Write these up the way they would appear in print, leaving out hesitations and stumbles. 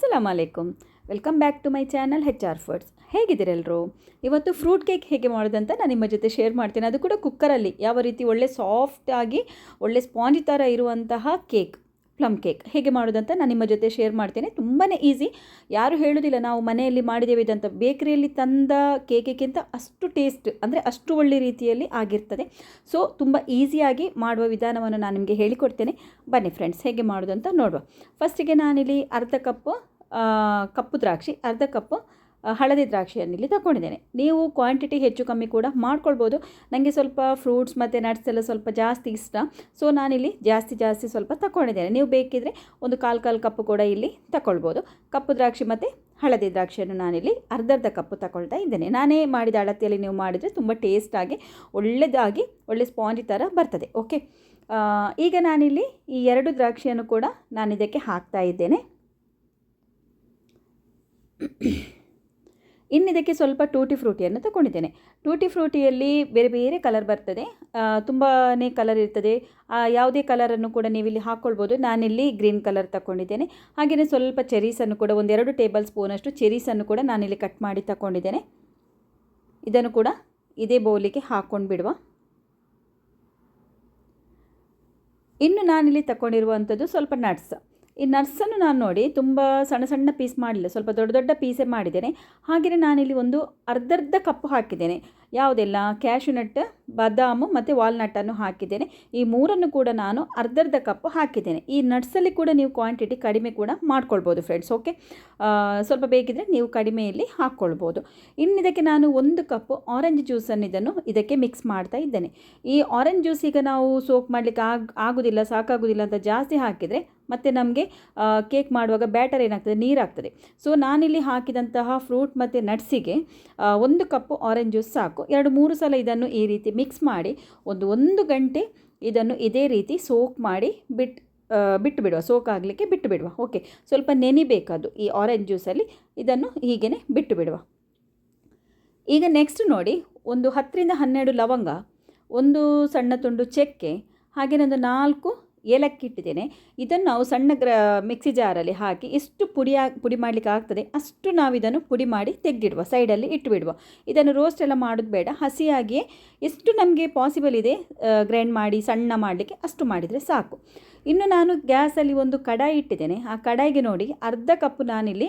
ಅಸ್ಸಲಾಮ್ ಅಲೈಕುಮ್. Welcome back to my channel HR foods. ಹೇಗಿದ್ದೀರೆಲ್ಲರೂ? ಇವತ್ತು ಫ್ರೂಟ್ ಕೇಕ್ ಹೇಗೆ ಮಾಡೋದಂತ ನಾನು ನಿಮ್ಮ ಜೊತೆ ಶೇರ್ ಮಾಡ್ತೀನಿ. ಅದು ಕೂಡ ಕುಕ್ಕರಲ್ಲಿ ಯಾವ ರೀತಿ ಒಳ್ಳೆ ಸಾಫ್ಟಾಗಿ ಒಳ್ಳೆ ಸ್ಪಾಂಜಿ ಥರ ಇರುವಂತಹ ಕೇಕ್, ಪ್ಲಮ್ ಕೇಕ್ ಹೇಗೆ ಮಾಡೋದಂತ ನಾನು ನಿಮ್ಮ ಜೊತೆ ಶೇರ್ ಮಾಡ್ತೇನೆ. ತುಂಬಾ ಈಸಿ. ಯಾರು ಹೇಳೋದಿಲ್ಲ ನಾವು ಮನೆಯಲ್ಲಿ ಮಾಡಿದ್ದೇವೆ ಇದಂತ. ಬೇಕರಿಯಲ್ಲಿ ತಂದ ಕೇಕಿಗಿಂತ ಅಷ್ಟು ಟೇಸ್ಟ್ ಅಂದರೆ ಅಷ್ಟು ಒಳ್ಳೆ ರೀತಿಯಲ್ಲಿ ಆಗಿರ್ತದೆ. ಸೊ ತುಂಬ ಈಸಿಯಾಗಿ ಮಾಡುವ ವಿಧಾನವನ್ನು ನಾನು ನಿಮಗೆ ಹೇಳಿಕೊಡ್ತೇನೆ. ಬನ್ನಿ ಫ್ರೆಂಡ್ಸ್, ಹೇಗೆ ಮಾಡೋದಂತ ನೋಡುವ. ಫಸ್ಟಿಗೆ ನಾನಿಲ್ಲಿ ಅರ್ಧ ಕಪ್ಪು ದ್ರಾಕ್ಷಿ, ಅರ್ಧ ಕಪ್ಪು ಹಳದಿ ದ್ರಾಕ್ಷಿಯನ್ನು ಇಲ್ಲಿ ತಗೊಂಡಿದ್ದೇನೆ. ನೀವು ಕ್ವಾಂಟಿಟಿ ಹೆಚ್ಚು ಕಮ್ಮಿ ಕೂಡ ಮಾಡ್ಕೊಳ್ಬೋದು. ನನಗೆ ಸ್ವಲ್ಪ ಫ್ರೂಟ್ಸ್ ಮತ್ತು ನಟ್ಸ್ ಎಲ್ಲ ಸ್ವಲ್ಪ ಜಾಸ್ತಿ ಇಷ್ಟ. ಸೊ ನಾನಿಲ್ಲಿ ಜಾಸ್ತಿ ಸ್ವಲ್ಪ ತಗೊಂಡಿದ್ದೇನೆ. ನೀವು ಬೇಕಿದ್ದರೆ ಒಂದು ಕಾಲು ಕಪ್ಪು ಕೂಡ ಇಲ್ಲಿ ತಗೊಳ್ಬೋದು. ಕಪ್ಪು ದ್ರಾಕ್ಷಿ ಮತ್ತು ಹಳದಿ ದ್ರಾಕ್ಷಿಯನ್ನು ನಾನಿಲ್ಲಿ ಅರ್ಧ ಕಪ್ಪು ತಗೊಳ್ತಾ ಇದ್ದೇನೆ. ನಾನೇ ಮಾಡಿದ ಅಳತೆಯಲ್ಲಿ ನೀವು ಮಾಡಿದರೆ ತುಂಬ ಟೇಸ್ಟಾಗಿ ಒಳ್ಳೆಯದಾಗಿ ಒಳ್ಳೆ ಸ್ಪಾಂಜಿ ಥರ ಬರ್ತದೆ. ಓಕೆ, ಈಗ ನಾನಿಲ್ಲಿ ಈ 2 ದ್ರಾಕ್ಷಿಯನ್ನು ಕೂಡ ನಾನು ಇದಕ್ಕೆ ಹಾಕ್ತಾ ಇದ್ದೇನೆ. ಇನ್ನಿದಕ್ಕೆ ಸ್ವಲ್ಪ ಟೂಟಿ ಫ್ರೂಟಿಯನ್ನು ತಗೊಂಡಿದ್ದೇನೆ. ಟೂಟಿ ಫ್ರೂಟಿಯಲ್ಲಿ ಬೇರೆ ಬೇರೆ ಕಲರ್ ಬರ್ತದೆ, ತುಂಬಾ ಕಲರ್ ಇರ್ತದೆ. ಯಾವುದೇ ಕಲರನ್ನು ಕೂಡ ನೀವಿಲ್ಲಿ ಹಾಕ್ಕೊಳ್ಬೋದು. ನಾನಿಲ್ಲಿ ಗ್ರೀನ್ ಕಲರ್ ತಗೊಂಡಿದ್ದೇನೆ. ಹಾಗೆಯೇ ಸ್ವಲ್ಪ ಚೆರೀಸನ್ನು ಕೂಡ, 1-2 ಟೇಬಲ್ ಸ್ಪೂನಷ್ಟು ಚೆರೀಸನ್ನು ಕೂಡ ನಾನಿಲ್ಲಿ ಕಟ್ ಮಾಡಿ ತಗೊಂಡಿದ್ದೇನೆ. ಇದನ್ನು ಕೂಡ ಇದೇ ಬೌಲಿಗೆ ಹಾಕ್ಕೊಂಡು ಬಿಡುವ. ಇನ್ನು ನಾನಿಲ್ಲಿ ತಗೊಂಡಿರುವಂಥದ್ದು ಸ್ವಲ್ಪ ನಟ್ಸ್. ಈ ನಟ್ಸನ್ನು ನಾನು ನೋಡಿ ತುಂಬ ಸಣ್ಣ ಪೀಸ್ ಮಾಡಲಿಲ್ಲ, ಸ್ವಲ್ಪ ದೊಡ್ಡ ಪೀಸೇ ಮಾಡಿದ್ದೇನೆ. ಹಾಗೆಯೇ ನಾನಿಲ್ಲಿ ಒಂದು ಅರ್ಧ ಕಪ್ಪು ಹಾಕಿದ್ದೇನೆ. ಯಾವುದೆಲ್ಲ ಕ್ಯಾಶ್ಯೂ ನಟ್, ಬಾದಾಮು ಮತ್ತು ವಾಲ್ನಟ್ಟನ್ನು ಹಾಕಿದ್ದೇನೆ. ಈ 3 ಕೂಡ ನಾನು ಅರ್ಧ ಕಪ್ಪು ಹಾಕಿದ್ದೇನೆ. ಈ ನಟ್ಸಲ್ಲಿ ಕೂಡ ನೀವು ಕ್ವಾಂಟಿಟಿ ಕಡಿಮೆ ಕೂಡ ಮಾಡ್ಕೊಳ್ಬೋದು ಫ್ರೆಂಡ್ಸ್. ಓಕೆ, ಸ್ವಲ್ಪ ಬೇಕಿದ್ರೆ ನೀವು ಕಡಿಮೆಯಲ್ಲಿ ಹಾಕ್ಕೊಳ್ಬೋದು. ಇನ್ನಿದಕ್ಕೆ ನಾನು 1 ಕಪ್ಪು ಆರೆಂಜ್ ಜ್ಯೂಸನ್ನು ಇದಕ್ಕೆ ಮಿಕ್ಸ್ ಮಾಡ್ತಾ ಇದ್ದೇನೆ. ಈ ಆರೆಂಜ್ ಜ್ಯೂಸ್ ಈಗ ನಾವು ಸೋಕ್ ಮಾಡಲಿಕ್ಕೆ ಆಗೋದಿಲ್ಲ, ಸಾಕಾಗೋದಿಲ್ಲ ಅಂತ ಜಾಸ್ತಿ ಹಾಕಿದರೆ ಮತ್ತು ನಮಗೆ ಕೇಕ್ ಮಾಡುವಾಗ ಬ್ಯಾಟರ್ ಏನಾಗ್ತದೆ, ನೀರಾಗ್ತದೆ. ಸೊ ನಾನಿಲ್ಲಿ ಹಾಕಿದಂತಹ ಫ್ರೂಟ್ ಮತ್ತು ನಟ್ಸಿಗೆ 1 ಕಪ್ಪು ಆರೆಂಜ್ ಜ್ಯೂಸ್ ಸಾಕು. 2-3 ಸಲ ಇದನ್ನು ಈ ರೀತಿ ಮಿಕ್ಸ್ ಮಾಡಿ 1 ಗಂಟೆ ಇದನ್ನು ಇದೇ ರೀತಿ ಸೋಕ್ ಮಾಡಿ ಬಿಟ್ಟು ಬಿಡುವ, ಸೋಕ್ ಆಗಲಿಕ್ಕೆ ಬಿಟ್ಟು ಬಿಡುವ. ಓಕೆ, ಸ್ವಲ್ಪ ನೆನಿಬೇಕದು ಈ ಆರೆಂಜ್ ಜ್ಯೂಸಲ್ಲಿ. ಇದನ್ನು ಹೀಗೇ ಬಿಟ್ಟು ಬಿಡುವ. ಈಗ ನೆಕ್ಸ್ಟ್ ನೋಡಿ, ಒಂದು 10-12 ಲವಂಗ, ಒಂದು ಸಣ್ಣ ತುಂಡು ಚಕ್ಕೆ, ಹಾಗೆಯೇ ಒಂದು 4 ಏಲಕ್ಕಿ ಇಟ್ಟಿದ್ದೇನೆ. ಇದನ್ನು ನಾವು ಸಣ್ಣ ಮಿಕ್ಸಿ ಜಾರಲ್ಲಿ ಹಾಕಿ ಎಷ್ಟು ಪುಡಿ ಮಾಡಲಿಕ್ಕೆ ಆಗ್ತದೆ ಅಷ್ಟು ನಾವು ಇದನ್ನು ಪುಡಿ ಮಾಡಿ ತೆಗೆದಿಡುವ, ಸೈಡಲ್ಲಿ ಇಟ್ಟುಬಿಡುವ. ಇದನ್ನು ರೋಸ್ಟ್ ಎಲ್ಲ ಮಾಡೋದು ಬೇಡ, ಹಸಿಯಾಗಿಯೇ ಎಷ್ಟು ನಮಗೆ ಪಾಸಿಬಲ್ ಇದೆ ಗ್ರೈಂಡ್ ಮಾಡಿ ಸಣ್ಣ ಮಾಡಲಿಕ್ಕೆ ಅಷ್ಟು ಮಾಡಿದರೆ ಸಾಕು. ಇನ್ನು ನಾನು ಗ್ಯಾಸಲ್ಲಿ ಒಂದು ಕಡಾಯಿ ಇಟ್ಟಿದ್ದೇನೆ. ಆ ಕಡಾಯಿಗೆ ನೋಡಿ ಅರ್ಧ ಕಪ್ಪು ನಾನಿಲ್ಲಿ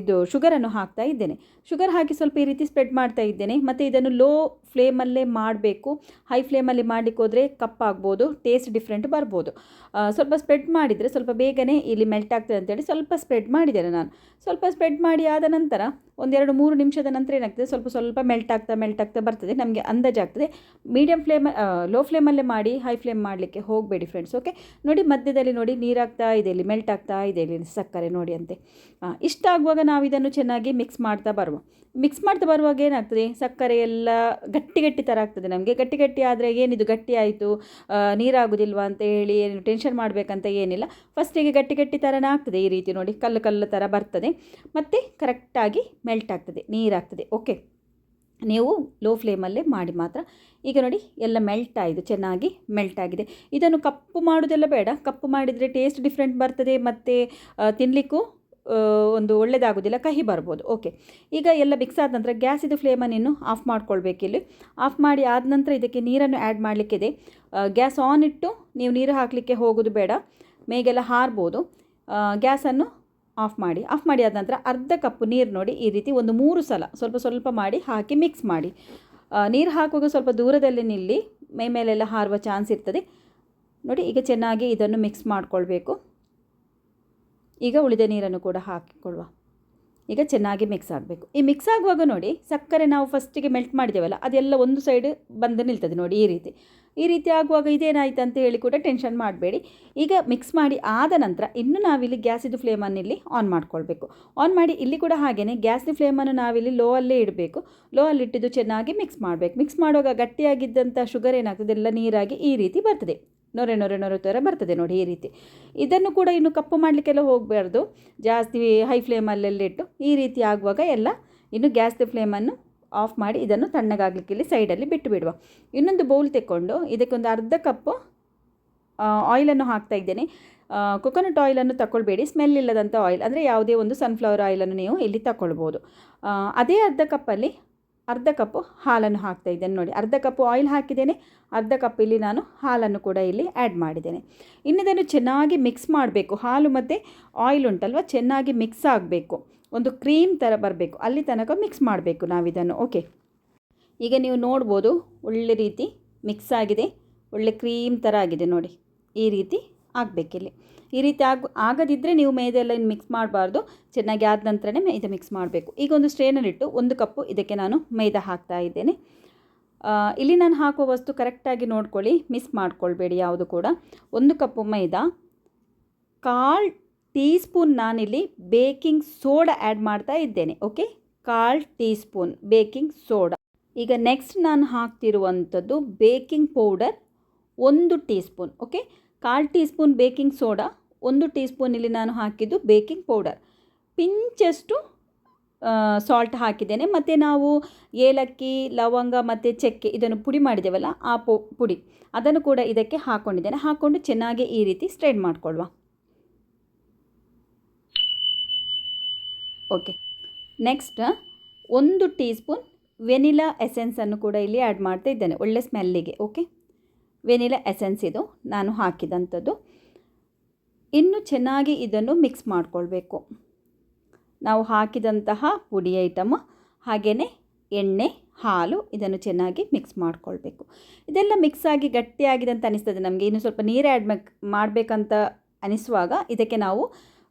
ಇದು ಶುಗರನ್ನು ಹಾಕ್ತಾ ಇದ್ದೇನೆ. ಶುಗರ್ ಹಾಕಿ ಸ್ವಲ್ಪ ಈ ರೀತಿ ಸ್ಪ್ರೆಡ್ ಮಾಡ್ತಾ ಇದ್ದೇನೆ. ಮತ್ತು ಇದನ್ನು ಲೋ ಫ್ಲೇಮಲ್ಲೇ ಮಾಡಬೇಕು. ಹೈ ಫ್ಲೇಮಲ್ಲಿ ಮಾಡಲಿಕ್ಕೆ ಹೋದರೆ ಕಪ್ಪಾಗ್ಬೋದು, ಟೇಸ್ಟ್ ಡಿಫ್ರೆಂಟ್ ಬರ್ಬೋದು. ಸ್ವಲ್ಪ ಸ್ಪ್ರೆಡ್ ಮಾಡಿದರೆ ಸ್ವಲ್ಪ ಬೇಗನೆ ಇಲ್ಲಿ ಮೆಲ್ಟ್ ಆಗ್ತದೆ ಅಂತೇಳಿ ಸ್ವಲ್ಪ ಸ್ಪ್ರೆಡ್ ಮಾಡಿದ್ದೇನೆ ನಾನು. ಸ್ವಲ್ಪ ಸ್ಪ್ರೆಡ್ ಮಾಡಿ ಆದ ನಂತರ 1-2-3 ನಿಮಿಷದ ನಂತರ ಏನಾಗ್ತದೆ, ಸ್ವಲ್ಪ ಮೆಲ್ಟ್ ಆಗ್ತಾ ಬರ್ತದೆ. ನಮಗೆ ಅಂದಾಜಾಗ್ತದೆ. ಮೀಡಿಯಮ್ ಫ್ಲೇಮ್, ಲೋ ಫ್ಲೇಮಲ್ಲೇ ಮಾಡಿ, ಹೈ ಫ್ಲೇಮ್ ಮಾಡಲಿಕ್ಕೆ ಹೋಗಬೇಡಿ ಫ್ರೆಂಡ್ಸ್. ಓಕೆ, ನೋಡಿ ಮಧ್ಯದಲ್ಲಿ ನೋಡಿ ನೀರಾಗ್ತಾ ಇದೆ, ಇಲ್ಲಿ ಮೆಲ್ಟ್ ಆಗ್ತಾ ಇದೆ ಇಲ್ಲಿ ಸಕ್ಕರೆ ನೋಡಿ ಅಂತೆ. ಇಷ್ಟ ಆಗುವಾಗ ನಾವು ಇದನ್ನು ಚೆನ್ನಾಗಿ ಮಿಕ್ಸ್ ಮಾಡ್ತಾ ಬರುವಾಗ ಏನಾಗ್ತದೆ, ಸಕ್ಕರೆ ಎಲ್ಲ ಗಟ್ಟಿ ಥರ ಆಗ್ತದೆ. ನಮಗೆ ಗಟ್ಟಿ ಆದರೆ ಏನಿದು ಗಟ್ಟಿ ಆಯಿತು, ನೀರಾಗೋದಿಲ್ವಾ ಅಂತ ಹೇಳಿ ಏನು ಟೆನ್ಷನ್ ಮಾಡಬೇಕಂತ ಏನಿಲ್ಲ. ಫಸ್ಟಿಗೆ ಗಟ್ಟಿ ಥರನೇ ಆಗ್ತದೆ. ಈ ರೀತಿ ನೋಡಿ ಕಲ್ಲು ಥರ ಬರ್ತದೆ, ಮತ್ತು ಕರೆಕ್ಟಾಗಿ ಮೆಲ್ಟ್ ಆಗ್ತದೆ, ನೀರಾಗ್ತದೆ. ಓಕೆ, ನೀವು ಲೋ ಫ್ಲೇಮಲ್ಲೇ ಮಾಡಿ ಮಾತ್ರ. ಈಗ ನೋಡಿ ಎಲ್ಲ ಮೆಲ್ಟ್ ಆಯಿತು, ಚೆನ್ನಾಗಿ ಮೆಲ್ಟ್ ಆಗಿದೆ. ಇದನ್ನು ಕಪ್ಪು ಮಾಡೋದೆಲ್ಲ ಬೇಡ, ಕಪ್ಪು ಮಾಡಿದರೆ ಟೇಸ್ಟ್ ಡಿಫ್ರೆಂಟ್ ಬರ್ತದೆ ಮತ್ತು ತಿನ್ನಲಿಕ್ಕೂ ಒಂದು ಒಳ್ಳೆಯದಾಗೋದಿಲ್ಲ, ಕಹಿ ಬರ್ಬೋದು. ಓಕೆ, ಈಗ ಎಲ್ಲ ಮಿಕ್ಸ್ ಆದ ನಂತರ ಗ್ಯಾಸಿದು ಫ್ಲೇಮನ್ನು ಇನ್ನು ಆಫ್ ಮಾಡ್ಕೊಳ್ಬೇಕಿಲ್ಲಿ. ಆಫ್ ಮಾಡಿ ಆದ ನಂತರ ಇದಕ್ಕೆ ನೀರನ್ನು ಆ್ಯಡ್ ಮಾಡಲಿಕ್ಕಿದೆ. ಗ್ಯಾಸ್ ಆನ್ ಇಟ್ಟು ನೀವು ನೀರು ಹಾಕಲಿಕ್ಕೆ ಹೋಗೋದು ಬೇಡ, ಮೇಗೆಲ್ಲ ಹಾರ್ಬೋದು. ಗ್ಯಾಸನ್ನು ಆಫ್ ಮಾಡಿ ಆದ ನಂತರ ಅರ್ಧ ಕಪ್ಪು ನೀರು ನೋಡಿ ಈ ರೀತಿ ಒಂದು 3 ಸಲ ಸ್ವಲ್ಪ ಮಾಡಿ ಹಾಕಿ ಮಿಕ್ಸ್ ಮಾಡಿ. ನೀರು ಹಾಕುವಾಗ ಸ್ವಲ್ಪ ದೂರದಲ್ಲಿ ನಿಲ್ಲಿ, ಮೇಲೆಲ್ಲ ಹಾರುವ ಚಾನ್ಸ್ ಇರ್ತದೆ ನೋಡಿ. ಈಗ ಚೆನ್ನಾಗಿ ಇದನ್ನು ಮಿಕ್ಸ್ ಮಾಡಿಕೊಳ್ಬೇಕು. ಈಗ ಉಳಿದ ನೀರನ್ನು ಕೂಡ ಹಾಕಿಕೊಳ್ಳುವ. ಈಗ ಚೆನ್ನಾಗಿ ಮಿಕ್ಸ್ ಆಗಬೇಕು. ಈ ಮಿಕ್ಸ್ ಆಗುವಾಗ ನೋಡಿ ಸಕ್ಕರೆ ನಾವು ಫಸ್ಟಿಗೆ ಮೆಲ್ಟ್ ಮಾಡಿದ್ದೇವಲ್ಲ, ಅದೆಲ್ಲ ಒಂದು ಸೈಡ್ ಬಂದು ನಿಲ್ತದೆ ನೋಡಿ. ಈ ರೀತಿ ಆಗುವಾಗ ಇದೇನಾಯ್ತು ಅಂತ ಹೇಳಿ ಕೂಡ ಟೆನ್ಷನ್ ಮಾಡಬೇಡಿ. ಈಗ ಮಿಕ್ಸ್ ಮಾಡಿ ಆದ ನಂತರ ಇನ್ನು ನಾವಿಲ್ಲಿ ಗ್ಯಾಸಿದು ಫ್ಲೇಮನ್ನು ಇಲ್ಲಿ ಆನ್ ಮಾಡ್ಕೊಳ್ಬೇಕು. ಆನ್ ಮಾಡಿ ಇಲ್ಲಿ ಕೂಡ ಹಾಗೆಯೇ ಗ್ಯಾಸಿನ ಫ್ಲೇಮನ್ನು ನಾವಿಲ್ಲಿ ಲೋ ಅಲ್ಲೇ ಇಡಬೇಕು. ಲೋ ಅಲ್ಲಿ ಇಟ್ಟಿದ್ದು ಚೆನ್ನಾಗಿ ಮಿಕ್ಸ್ ಮಾಡಬೇಕು. ಮಿಕ್ಸ್ ಮಾಡುವಾಗ ಗಟ್ಟಿಯಾಗಿದ್ದಂಥ ಶುಗರ್ ಏನಾಗ್ತದೆ, ಎಲ್ಲ ನೀರಾಗಿ ಈ ರೀತಿ ಬರ್ತದೆ, ನೊರೆ ಥರ ಬರ್ತದೆ ನೋಡಿ ಈ ರೀತಿ. ಇದನ್ನು ಕೂಡ ಇನ್ನು ಕಪ್ಪು ಮಾಡಲಿಕ್ಕೆಲ್ಲ ಹೋಗಬಾರ್ದು, ಜಾಸ್ತಿ ಹೈ ಫ್ಲೇಮಲ್ಲೆಲ್ಲ ಇಟ್ಟು ಈ ರೀತಿ ಆಗುವಾಗ ಎಲ್ಲ ಇನ್ನು ಗ್ಯಾಸ್ದು ಫ್ಲೇಮನ್ನು ಆಫ್ ಮಾಡಿ ಇದನ್ನು ತಣ್ಣಗಾಗಲಿಕ್ಕೆ ಇಲ್ಲಿ ಸೈಡಲ್ಲಿ ಬಿಟ್ಟು ಬಿಡುವ. ಇನ್ನೊಂದು ಬೌಲ್ ತೆಕ್ಕೊಂಡು ಇದಕ್ಕೊಂದು ಅರ್ಧ ಕಪ್ಪು ಆಯಿಲನ್ನು ಹಾಕ್ತಾ ಇದ್ದೇನೆ. ಕೊಕೊನಟ್ ಆಯಿಲನ್ನು ತಗೊಳ್ಬೇಡಿ, ಸ್ಮೆಲ್ ಇಲ್ಲದಂಥ ಆಯಿಲ್, ಅಂದರೆ ಯಾವುದೇ ಒಂದು ಸನ್ಫ್ಲವರ್ ಆಯಿಲನ್ನು ನೀವು ಇಲ್ಲಿ ತಗೊಳ್ಬೋದು. ಅದೇ ಅರ್ಧ ಕಪ್ಪು ಹಾಲನ್ನು ಹಾಕ್ತಾ ಇದ್ದೇನೆ ನೋಡಿ. ಅರ್ಧ ಕಪ್ಪು ಆಯಿಲ್ ಹಾಕಿದ್ದೇನೆ, ಅರ್ಧ ಕಪ್ ಇಲ್ಲಿ ನಾನು ಹಾಲನ್ನು ಕೂಡ ಇಲ್ಲಿ ಆ್ಯಡ್ ಮಾಡಿದ್ದೇನೆ. ಇನ್ನಿದನ್ನು ಚೆನ್ನಾಗಿ ಮಿಕ್ಸ್ ಮಾಡಬೇಕು. ಹಾಲು ಮತ್ತು ಆಯಿಲ್ ಉಂಟಲ್ವ ಚೆನ್ನಾಗಿ ಮಿಕ್ಸ್ ಆಗಬೇಕು, ಒಂದು ಕ್ರೀಮ್ ಥರ ಬರಬೇಕು, ಅಲ್ಲಿ ತನಕ ಮಿಕ್ಸ್ ಮಾಡಬೇಕು ನಾವಿದನ್ನು. ಓಕೆ, ಈಗ ನೀವು ನೋಡ್ಬೋದು ಒಳ್ಳೆ ರೀತಿ ಮಿಕ್ಸ್ ಆಗಿದೆ, ಒಳ್ಳೆ ಕ್ರೀಮ್ ಥರ ಆಗಿದೆ ನೋಡಿ. ಈ ರೀತಿ ಆಗಬೇಕಿಲ್ಲಿ. ಈ ರೀತಿ ಆಗದಿದ್ದರೆ ನೀವು ಮೈದಾ ಎಲ್ಲ ಇನ್ನು ಮಿಕ್ಸ್ ಮಾಡಬಾರ್ದು. ಚೆನ್ನಾಗಿ ಆದ ನಂತರನೇ ಮೈದಾ ಮಿಕ್ಸ್ ಮಾಡಬೇಕು. ಈಗ ಒಂದು ಸ್ಟ್ರೇನಲ್ಲಿಟ್ಟು 1 ಕಪ್ಪು ಇದಕ್ಕೆ ನಾನು ಮೈದಾ ಹಾಕ್ತಾ ಇದ್ದೇನೆ. ಇಲ್ಲಿ ನಾನು ಹಾಕುವ ವಸ್ತು ಕರೆಕ್ಟಾಗಿ ನೋಡ್ಕೊಳ್ಳಿ, ಮಿಸ್ ಮಾಡ್ಕೊಳ್ಬೇಡಿ ಯಾವುದು ಕೂಡ. 1 ಕಪ್ಪು ಮೈದಾ, 1/4 ಟೀ ಸ್ಪೂನ್ ನಾನಿಲ್ಲಿ ಬೇಕಿಂಗ್ ಸೋಡಾ ಆ್ಯಡ್ ಮಾಡ್ತಾ ಇದ್ದೇನೆ. Okay, 1/4 teaspoon baking soda. ಈಗ ನೆಕ್ಸ್ಟ್ ನಾನು ಹಾಕ್ತಿರುವಂಥದ್ದು baking powder 1 teaspoon. Okay, 1/4 teaspoon baking soda, 1 teaspoon ಇಲ್ಲಿ ನಾನು ಹಾಕಿದ್ದು ಬೇಕಿಂಗ್ ಪೌಡರ್, ಪಿಂಚಷ್ಟು ಸಾಲ್ಟ್ ಹಾಕಿದ್ದೇನೆ. ಮತ್ತು ನಾವು ಏಲಕ್ಕಿ, ಲವಂಗ ಮತ್ತು ಚಕ್ಕೆ ಇದನ್ನು ಪುಡಿ ಮಾಡಿದ್ದೇವಲ್ಲ ಆ ಪುಡಿ ಅದನ್ನು ಕೂಡ ಇದಕ್ಕೆ ಹಾಕ್ಕೊಂಡಿದ್ದೇನೆ. ಹಾಕ್ಕೊಂಡು ಚೆನ್ನಾಗಿ ಈ ರೀತಿ ಸ್ಪ್ರೆಡ್ ಮಾಡಿಕೊಳ್ಳುವ. Okay, next 1 teaspoon vanilla ಎಸೆನ್ಸನ್ನು ಕೂಡ ಇಲ್ಲಿ ಆ್ಯಡ್ ಮಾಡ್ತಾ ಇದ್ದೇನೆ, ಒಳ್ಳೆ ಸ್ಮೆಲ್ಲಿಗೆ. ಓಕೆ, ವೆನಿಲಾ ಎಸೆನ್ಸ್ ಇದು ನಾನು ಹಾಕಿದಂಥದ್ದು. ಇನ್ನು ಚೆನ್ನಾಗಿ ಇದನ್ನು ಮಿಕ್ಸ್ ಮಾಡಿಕೊಳ್ಬೇಕು. ನಾವು ಹಾಕಿದಂತಹ ಪುಡಿ ಐಟಮ್ ಹಾಗೆಯೇ ಎಣ್ಣೆ, ಹಾಲು ಇದನ್ನು ಚೆನ್ನಾಗಿ ಮಿಕ್ಸ್ ಮಾಡಿಕೊಳ್ಬೇಕು. ಇದೆಲ್ಲ ಮಿಕ್ಸ್ ಆಗಿ ಗಟ್ಟಿಯಾಗಿದೆ ಅಂತ ಅನಿಸ್ತದೆ ನಮಗೆ. ಇನ್ನು ಸ್ವಲ್ಪ ನೀರು ಆ್ಯಡ್ ಮಾಡಬೇಕಂತ ಅನಿಸುವಾಗ ಇದಕ್ಕೆ ನಾವು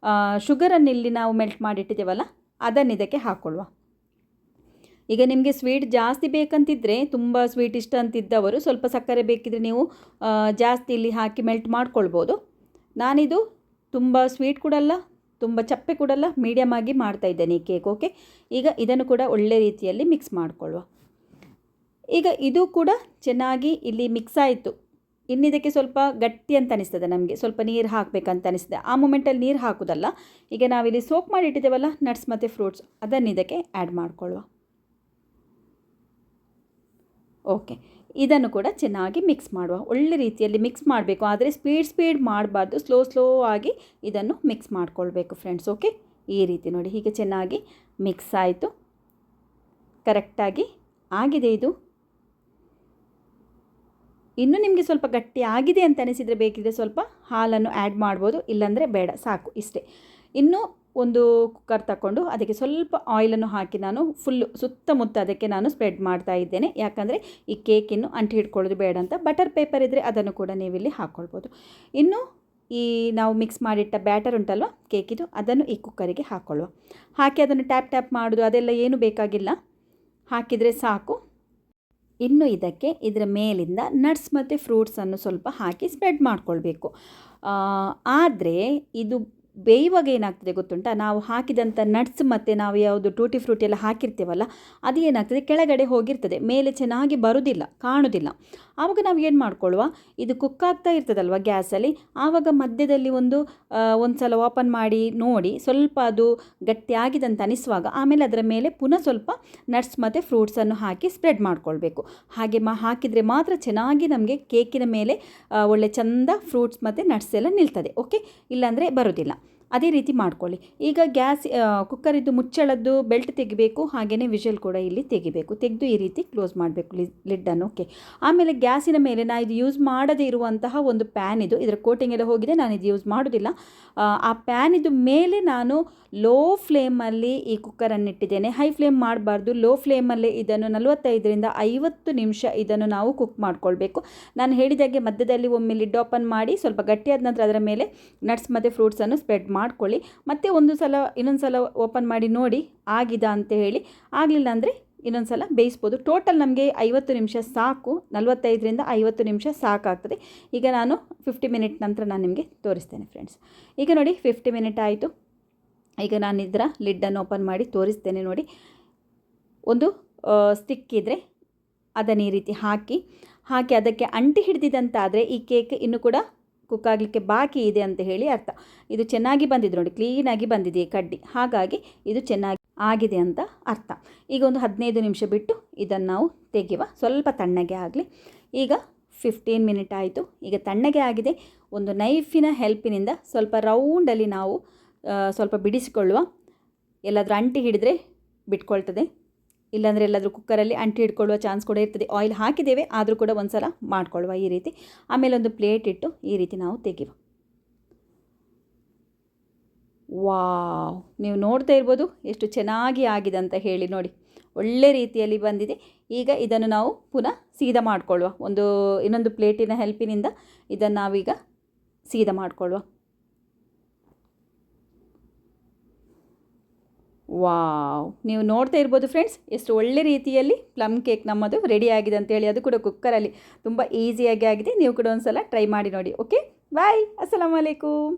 ಶುಗರನ್ನು ಇಲ್ಲಿ ನಾವು ಮೆಲ್ಟ್ ಮಾಡಿಟ್ಟಿದ್ದೇವಲ್ಲ ಅದನ್ನು ಇದಕ್ಕೆ ಹಾಕ್ಕೊಳ್ಳುವ. ಈಗ ನಿಮಗೆ ಸ್ವೀಟ್ ಜಾಸ್ತಿ ಬೇಕಂತಿದ್ದರೆ, ತುಂಬ ಸ್ವೀಟ್ ಇಷ್ಟ ಅಂತಿದ್ದವರು ಸ್ವಲ್ಪ ಸಕ್ಕರೆ ಬೇಕಿದ್ರೆ ನೀವು ಜಾಸ್ತಿ ಇಲ್ಲಿ ಹಾಕಿ ಮೆಲ್ಟ್ ಮಾಡ್ಕೊಳ್ಬೋದು. ನಾನಿದು ತುಂಬ ಸ್ವೀಟ್ ಕೂಡಲ್ಲ, ತುಂಬ ಚಪ್ಪೆ ಕೂಡಲ್ಲ, ಮೀಡಿಯಮ್ ಆಗಿ ಮಾಡ್ತಾ ಇದ್ದೇನೆ ಈ ಕೇಕ್. ಓಕೆ, ಈಗ ಇದನ್ನು ಕೂಡ ಒಳ್ಳೆ ರೀತಿಯಲ್ಲಿ ಮಿಕ್ಸ್ ಮಾಡಿಕೊಳ್ಳುವ. ಈಗ ಇದು ಕೂಡ ಚೆನ್ನಾಗಿ ಇಲ್ಲಿ ಮಿಕ್ಸ್ ಆಯಿತು. ಇನ್ನಿದಕ್ಕೆ ಸ್ವಲ್ಪ ಗಟ್ಟಿ ಅಂತ ಅನಿಸ್ತದೆ ನಮಗೆ, ಸ್ವಲ್ಪ ನೀರು ಹಾಕಬೇಕಂತ ಅನಿಸ್ತದೆ. ಆ ಮೂಮೆಂಟಲ್ಲಿ ನೀರು ಹಾಕೋದಲ್ಲ, ಈಗ ನಾವಿಲ್ಲಿ ಸೋಕ್ ಮಾಡಿ ಇಟ್ಟಿದ್ದೇವಲ್ಲ ನಟ್ಸ್ ಮತ್ತು ಫ್ರೂಟ್ಸ್ ಅದನ್ನು ಇದಕ್ಕೆ ಆ್ಯಡ್ ಮಾಡಿಕೊಳ್ಳುವ. ಓಕೆ, ಇದನ್ನು ಕೂಡ ಚೆನ್ನಾಗಿ ಮಿಕ್ಸ್ ಮಾಡುವ. ಒಳ್ಳೆ ರೀತಿಯಲ್ಲಿ ಮಿಕ್ಸ್ ಮಾಡಬೇಕು, ಆದರೆ ಸ್ಪೀಡ್ ಮಾಡಬಾರ್ದು, ಸ್ಲೋ ಆಗಿ ಇದನ್ನು ಮಿಕ್ಸ್ ಮಾಡಿಕೊಳ್ಬೇಕು ಫ್ರೆಂಡ್ಸ್. ಓಕೆ, ಈ ರೀತಿ ನೋಡಿ, ಹೀಗೆ ಚೆನ್ನಾಗಿ ಮಿಕ್ಸ್ ಆಯಿತು, ಕರೆಕ್ಟಾಗಿ ಆಗಿದೆ ಇದು. ಇನ್ನು ನಿಮಗೆ ಸ್ವಲ್ಪ ಗಟ್ಟಿ ಆಗಿದೆ ಅಂತ ಅನಿಸಿದರೆ ಬೇಕಿದ್ರೆ ಸ್ವಲ್ಪ ಹಾಲನ್ನು ಆ್ಯಡ್ ಮಾಡ್ಬೋದು, ಇಲ್ಲಾಂದರೆ ಬೇಡ, ಸಾಕು ಇಷ್ಟೇ. ಇನ್ನು ಒಂದು ಕುಕ್ಕರ್ ತಗೊಂಡು ಅದಕ್ಕೆ ಸ್ವಲ್ಪ ಆಯಿಲನ್ನು ಹಾಕಿ ನಾನು ಫುಲ್ಲು ಸುತ್ತಮುತ್ತ ಅದಕ್ಕೆ ನಾನು ಸ್ಪ್ರೆಡ್ ಮಾಡ್ತಾ ಇದ್ದೇನೆ. ಯಾಕಂದರೆ ಈ ಕೇಕ್ ಇನ್ನು ಅಂಟಿ ಹಿಡ್ಕೊಳ್ಳೋದು ಬೇಡ ಅಂತ. ಬಟರ್ ಪೇಪರ್ ಇದ್ದರೆ ಅದನ್ನು ಕೂಡ ನೀವಿಲ್ಲಿ ಹಾಕ್ಕೊಳ್ಬೋದು. ಇನ್ನು ಈ ನಾವು ಮಿಕ್ಸ್ ಮಾಡಿಟ್ಟ ಬ್ಯಾಟರ್ ಉಂಟಲ್ವ ಕೇಕಿದು, ಅದನ್ನು ಈ ಕುಕ್ಕರಿಗೆ ಹಾಕ್ಕೊಳ್ಳುವ. ಹಾಕಿ ಅದನ್ನು ಟ್ಯಾಪ್ ಮಾಡೋದು ಅದೆಲ್ಲ ಏನು ಬೇಕಾಗಿಲ್ಲ, ಹಾಕಿದರೆ ಸಾಕು. ಇನ್ನು ಇದಕ್ಕೆ ಇದರ ಮೇಲಿಂದ ನಟ್ಸ್ ಮತ್ತು ಫ್ರೂಟ್ಸನ್ನು ಸ್ವಲ್ಪ ಹಾಕಿ ಸ್ಪ್ರೆಡ್ ಮಾಡಿಕೊಳ್ಬೇಕು. ಆದರೆ ಇದು ಬೇಯುವಾಗ ಏನಾಗ್ತದೆ ಗೊತ್ತುಂಟ, ನಾವು ಹಾಕಿದಂಥ ನಟ್ಸ್ ಮತ್ತು ನಾವು ಯಾವುದು ಟೂಟಿ ಫ್ರೂಟಿ ಎಲ್ಲ ಹಾಕಿರ್ತೀವಲ್ಲ ಅದು ಏನಾಗ್ತದೆ ಕೆಳಗಡೆ ಹೋಗಿರ್ತದೆ, ಮೇಲೆ ಚೆನ್ನಾಗಿ ಬರುವುದಿಲ್ಲ, ಕಾಣುವುದಿಲ್ಲ. ಆವಾಗ ನಾವು ಏನು ಮಾಡ್ಕೊಳ್ಳುವ, ಇದು ಕುಕ್ ಆಗ್ತಾ ಇರ್ತದಲ್ವ ಗ್ಯಾಸಲ್ಲಿ, ಆವಾಗ ಮಧ್ಯದಲ್ಲಿ ಒಂದು ಸಲ ಓಪನ್ ಮಾಡಿ ನೋಡಿ ಸ್ವಲ್ಪ ಅದು ಗಟ್ಟಿಯಾಗಿದೆ ಅಂತ ಅನಿಸುವಾಗ ಆಮೇಲೆ ಅದರ ಮೇಲೆ ಪುನಃ ಸ್ವಲ್ಪ ನಟ್ಸ್ ಮತ್ತು ಫ್ರೂಟ್ಸನ್ನು ಹಾಕಿ ಸ್ಪ್ರೆಡ್ ಮಾಡಿಕೊಳ್ಬೇಕು. ಹಾಗೆ ಹಾಕಿದರೆ ಮಾತ್ರ ಚೆನ್ನಾಗಿ ನಮಗೆ ಕೇಕಿನ ಮೇಲೆ ಒಳ್ಳೆ ಚಂದ ಫ್ರೂಟ್ಸ್ ಮತ್ತು ನಟ್ಸ್ ಎಲ್ಲ ನಿಲ್ತದೆ. ಓಕೆ, ಇಲ್ಲಾಂದರೆ ಬರೋದಿಲ್ಲ. ಅದೇ ರೀತಿ ಮಾಡ್ಕೊಳ್ಳಿ. ಈಗ ಕುಕ್ಕರಿದ್ದು ಮುಚ್ಚಳದ್ದು ಬೆಲ್ಟ್ ತೆಗಿಬೇಕು, ಹಾಗೆಯೇ ವಿಷಲ್ ಕೂಡ ಇಲ್ಲಿ ತೆಗಿಬೇಕು. ತೆಗೆದು ಈ ರೀತಿ ಕ್ಲೋಸ್ ಮಾಡಬೇಕು ಲಿಡ್ಡನ್ನು. ಓಕೆ, ಆಮೇಲೆ ಗ್ಯಾಸಿನ ಮೇಲೆ ನಾನು ಇದು ಯೂಸ್ ಮಾಡದೇ ಇರುವಂತಹ ಒಂದು ಪ್ಯಾನ್ ಇದು, ಇದರ ಕೋಟಿಂಗ್ ಎಲ್ಲ ಹೋಗಿದೆ, ನಾನು ಇದು ಯೂಸ್ ಮಾಡೋದಿಲ್ಲ. ಆ ಪ್ಯಾನಿದು ಮೇಲೆ ನಾನು ಲೋ ಫ್ಲೇಮಲ್ಲಿ ಈ ಕುಕ್ಕರನ್ನು ಇಟ್ಟಿದ್ದೇನೆ. ಹೈ ಫ್ಲೇಮ್ ಮಾಡಬಾರ್ದು, ಲೋ ಫ್ಲೇಮಲ್ಲಿ ಇದನ್ನು 45ರಿಂದ 50 ನಿಮಿಷ ಇದನ್ನು ನಾವು ಕುಕ್ ಮಾಡಿಕೊಳ್ಬೇಕು. ನಾನು ಹೇಳಿದಾಗೆ ಮಧ್ಯದಲ್ಲಿ ಒಮ್ಮೆ ಲಿಡ್ ಓಪನ್ ಮಾಡಿ ಸ್ವಲ್ಪ ಗಟ್ಟಿಯಾದ ನಂತರ ಅದರ ಮೇಲೆ ನಟ್ಸ್ ಮತ್ತು ಫ್ರೂಟ್ಸನ್ನು ಸ್ಪ್ರೆಡ್ ಮಾಡ್ಕೊಳ್ಳಿ. ಮತ್ತು ಇನ್ನೊಂದು ಸಲ ಓಪನ್ ಮಾಡಿ ನೋಡಿ ಆಗಿದೆ ಅಂತ ಹೇಳಿ. ಆಗಲಿಲ್ಲ ಅಂದರೆ ಇನ್ನೊಂದು ಸಲ ಬೇಯಿಸ್ಬೋದು. ಟೋಟಲ್ ನಮಗೆ 50 ನಿಮಿಷ ಸಾಕು, 45ರಿಂದ 50 ನಿಮಿಷ ಸಾಕಾಗ್ತದೆ. ಈಗ ನಾನು 50 ಮಿನಿಟ್ ನಂತರ ನಾನು ನಿಮಗೆ ತೋರಿಸ್ತೇನೆ ಫ್ರೆಂಡ್ಸ್. ಈಗ ನೋಡಿ 50 ಮಿನಿಟ್ ಆಯಿತು. ಈಗ ನಾನು ಇದರ ಲಿಡ್ಡನ್ನು ಓಪನ್ ಮಾಡಿ ತೋರಿಸ್ತೇನೆ ನೋಡಿ. ಒಂದು ಸ್ಟಿಕ್ ಇದ್ದರೆ ಅದನ್ನು ಈ ರೀತಿ ಹಾಕಿ ಅದಕ್ಕೆ ಅಂಟಿ ಹಿಡಿದಿದಂತಾದರೆ ಈ ಕೇಕ್ ಇನ್ನೂ ಕೂಡ ಕುಕ್ ಆಗಲಿಕ್ಕೆ ಬಾಕಿ ಇದೆ ಅಂತ ಹೇಳಿ ಅರ್ಥ. ಇದು ಚೆನ್ನಾಗಿ ಬಂದಿದೆ ನೋಡಿ, ಕ್ಲೀನಾಗಿ ಬಂದಿದೆ ಕಡ್ಡಿ, ಹಾಗಾಗಿ ಇದು ಚೆನ್ನಾಗಿ ಆಗಿದೆ ಅಂತ ಅರ್ಥ. ಈಗ ಒಂದು 15 ನಿಮಿಷ ಬಿಟ್ಟು ಇದನ್ನು ನಾವು ತೆಗೆಯುವ, ಸ್ವಲ್ಪ ತಣ್ಣಗೆ ಆಗಲಿ. ಈಗ 15 ಮಿನಿಟ್ ಆಯಿತು. ಈಗ ತಣ್ಣಗೆ ಆಗಿದೆ. ಒಂದು ನೈಫಿನ ಹೆಲ್ಪಿನಿಂದ ಸ್ವಲ್ಪ ರೌಂಡಲ್ಲಿ ನಾವು ಸ್ವಲ್ಪ ಬಿಡಿಸಿಕೊಳ್ಳುವ. ಎಲ್ಲಾದರೂ ಅಂಟಿ ಹಿಡಿದ್ರೆ ಬಿಟ್ಕೊಳ್ತದೆ, ಇಲ್ಲಾಂದರೆ ಎಲ್ಲಾದರೂ ಕುಕ್ಕರಲ್ಲಿ ಅಂಟಿ ಹಿಡ್ಕೊಳ್ಳುವ ಚಾನ್ಸ್ ಕೂಡ ಇರ್ತದೆ. ಆಯಿಲ್ ಹಾಕಿದ್ದೇವೆ ಆದರೂ ಕೂಡ ಒಂದು ಸಲ ಮಾಡ್ಕೊಳ್ಳುವ ಈ ರೀತಿ. ಆಮೇಲೆ ಒಂದು ಪ್ಲೇಟ್ ಇಟ್ಟು ಈ ರೀತಿ ನಾವು ತೆಗೆಯುವ. ವಾವ್, ನೀವು ನೋಡ್ತಾ ಇರ್ಬೋದು ಎಷ್ಟು ಚೆನ್ನಾಗಿ ಆಗಿದೆ ಅಂತ ಹೇಳಿ. ನೋಡಿ, ಒಳ್ಳೆ ರೀತಿಯಲ್ಲಿ ಬಂದಿದೆ. ಈಗ ಇದನ್ನು ನಾವು ಪುನಃ ಸೀದಾ ಮಾಡಿಕೊಳ್ಳುವ. ಇನ್ನೊಂದು ಪ್ಲೇಟಿನ ಹೆಲ್ಪಿನಿಂದ ಇದನ್ನು ನಾವೀಗ ಸೀದಾ ಮಾಡಿಕೊಳ್ಳುವ. ವಾವ್, ನೀವು ನೋಡ್ತಾ ಇರ್ಬೋದು ಫ್ರೆಂಡ್ಸ್, ಎಷ್ಟು ಒಳ್ಳೆ ರೀತಿಯಲ್ಲಿ ಪ್ಲಮ್ ಕೇಕ್ ನಮ್ಮದು ರೆಡಿ ಆಗಿದೆ ಅಂತೇಳಿ. ಅದು ಕೂಡ ಕುಕ್ಕರಲ್ಲಿ ತುಂಬ ಈಸಿಯಾಗಿ ಆಗಿದೆ. ನೀವು ಕೂಡ ಒಂದು ಸಲ ಟ್ರೈ ಮಾಡಿ ನೋಡಿ. ಓಕೆ, ಬಾಯ್, ಅಸ್ಸಲಾಮು ಅಲೈಕುಮ್.